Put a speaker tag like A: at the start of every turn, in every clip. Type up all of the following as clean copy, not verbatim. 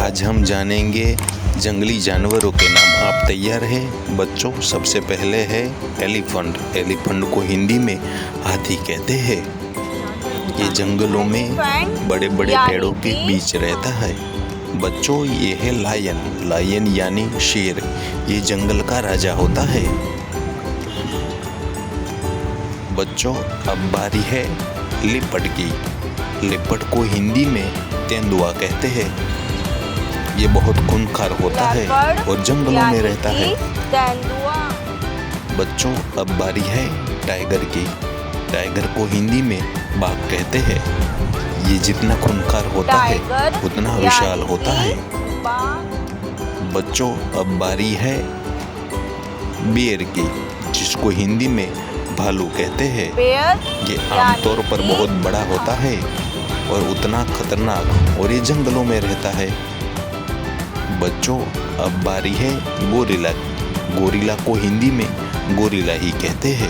A: आज हम जानेंगे जंगली जानवरों के नाम। आप तैयार हैं बच्चों? सबसे पहले है एलिफेंट। एलिफेंट को हिंदी में हाथी कहते हैं। ये जंगलों में बड़े बड़े पेड़ों के बीच रहता है। बच्चों ये है लायन। लायन यानी शेर। ये जंगल का राजा होता है। बच्चों अब बारी है लिपट की। लिपट को हिंदी में तेंदुआ कहते हैं। ये बहुत खूंखार होता है और जंगलों में रहता है। बच्चों अब बारी है टाइगर की। टाइगर को हिंदी में बाघ कहते हैं। ये जितना खूंखार होता है उतना विशाल होता है। बच्चों अब बारी है बियर की, जिसको हिंदी में भालू कहते हैं। ये आमतौर पर बहुत बड़ा होता है और उतना खतरनाक, और ये जंगलों में रहता है। बच्चों अब बारी है गोरिल्ला। गोरिल्ला को हिंदी में गोरिल्ला ही कहते हैं।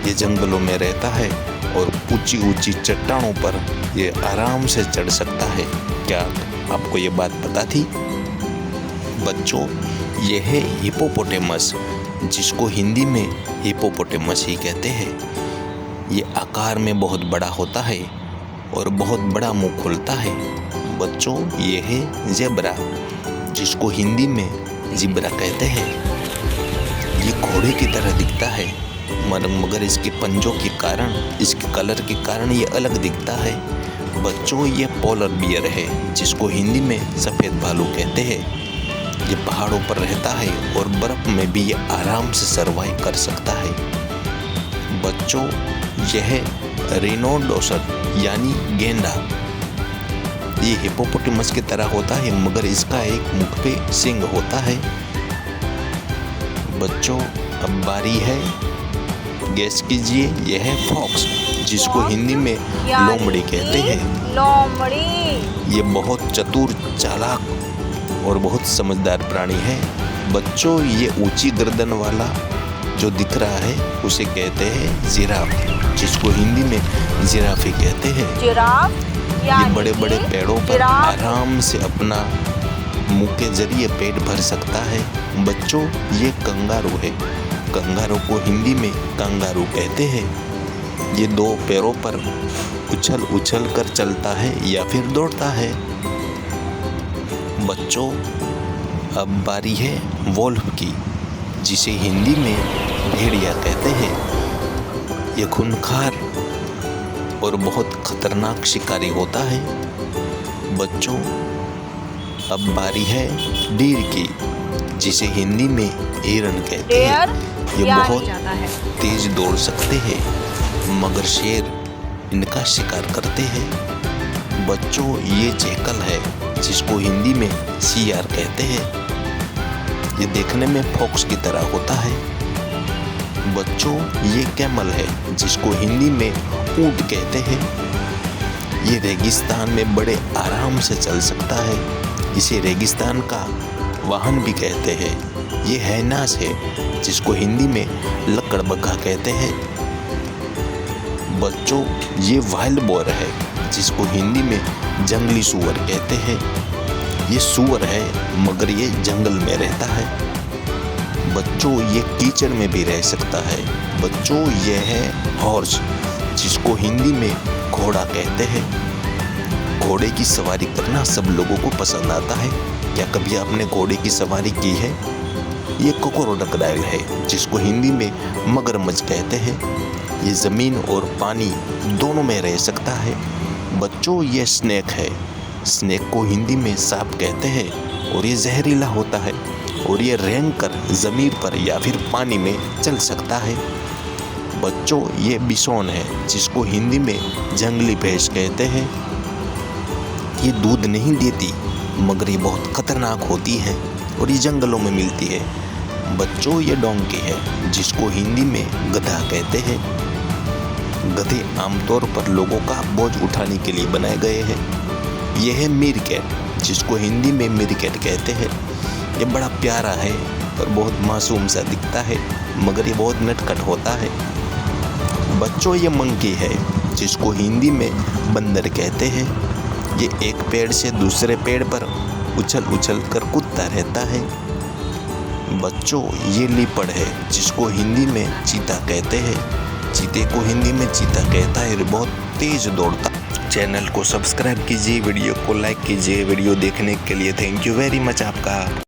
A: ये जंगलों में रहता है और ऊंची ऊंची चट्टानों पर ये आराम से चढ़ सकता है। क्या आपको ये बात पता थी? बच्चों ये है हिप्पोपोटेमस, जिसको हिंदी में हिप्पोपोटेमस ही कहते हैं। ये आकार में बहुत बड़ा होता है और बहुत बड़ा मुंह खुलता है। बच्चों ये है ज़ेब्रा, जिसको हिंदी में ज़ेब्रा कहते हैं। ये घोड़े की तरह दिखता है, मगर इसके पंजों के कारण, इसके कलर के कारण ये अलग दिखता है। बच्चों ये पोलर बियर है, जिसको हिंदी में सफ़ेद भालू कहते हैं। ये पहाड़ों पर रहता है और बर्फ में भी ये आराम से सर्वाइव कर सकता है। बच्चों यह रिनोडोसर यानी गेंडा। ये हिप्पोपोटेमस की तरह होता है, मगर इसका एक मुख पे सींग होता है। बच्चों अब बारी है, गैस कीजिए, यह है फॉक्स, जिसको हिंदी में लोमड़ी कहते हैं। लोमड़ी ये बहुत चतुर, चालाक और बहुत समझदार प्राणी है। बच्चों ये ऊंची गर्दन वाला जो दिख रहा है उसे कहते हैं जिराफ, जिसको हिंदी में जिराफ ही कहते हैं। जिराफ ये बड़े बड़े पेड़ों पर आराम से अपना मुंह के जरिए पेट भर सकता है। बच्चों ये कंगारू है। कंगारू को हिंदी में कंगारू कहते हैं। ये दो पैरों पर उछल उछल कर चलता है या फिर दौड़ता है। बच्चों अब बारी है वोल्फ की, जिसे हिंदी में भेड़िया कहते हैं। ये खूंखार और बहुत खतरनाक शिकारी होता है। बच्चों अब बारी है डीर की, जिसे हिंदी में हिरण कहते हैं। ये बहुत तेज दौड़ सकते हैं, मगर शेर इनका शिकार करते हैं। बच्चों ये जैकल है, जिसको हिंदी में सियार कहते हैं। ये देखने में फॉक्स की तरह होता है। बच्चों ये कैमल है, जिसको हिंदी में ऊंट कहते हैं। ये रेगिस्तान में बड़े आराम से चल सकता है। इसे रेगिस्तान का वाहन भी कहते हैं। ये हैनास है, जिसको हिंदी में लकड़बग्घा कहते हैं। बच्चों ये वाइल्ड बोर है, जिसको हिंदी में जंगली सूअर कहते हैं। ये सूअर है, मगर ये जंगल में रहता है। बच्चों ये कीचड़ में भी रह सकता है। बच्चों ये है हॉर्स, जिसको हिंदी में घोड़ा कहते हैं। घोड़े की सवारी करना सब लोगों को पसंद आता है। क्या कभी आपने घोड़े की सवारी की है? ये क्रोकोडाइल है, जिसको हिंदी में मगरमच्छ कहते हैं। ये ज़मीन और पानी दोनों में रह सकता है। बच्चों ये स्नेक है। स्नेक को हिंदी में सांप कहते हैं और ये जहरीला होता है और ये रेंग कर ज़मीन पर या फिर पानी में चल सकता है। बच्चों ये बिसोन है, जिसको हिंदी में जंगली भैंस कहते हैं। ये दूध नहीं देती, मगर ये बहुत खतरनाक होती है और ये जंगलों में मिलती है। बच्चों ये डोंकी है, जिसको हिंदी में गधा कहते हैं। गधे आमतौर पर लोगों का बोझ उठाने के लिए बनाए गए हैं। यह है मीरकैट, जिसको हिंदी में मीरकैट कहते हैं। ये बड़ा प्यारा है और बहुत मासूम सा दिखता है, मगर ये बहुत नटखट होता है। बच्चों ये मंकी है, जिसको हिंदी में बंदर कहते हैं। ये एक पेड़ से दूसरे पेड़ पर उछल उछल कर कूदता रहता है। बच्चों, ये लीपर्ड है जिसको हिंदी में चीता कहते हैं। चीते को हिंदी में चीता कहता है और बहुत तेज दौड़ता। चैनल को सब्सक्राइब कीजिए, वीडियो को लाइक कीजिए। वीडियो देखने के लिए थैंक यू वेरी मच आपका।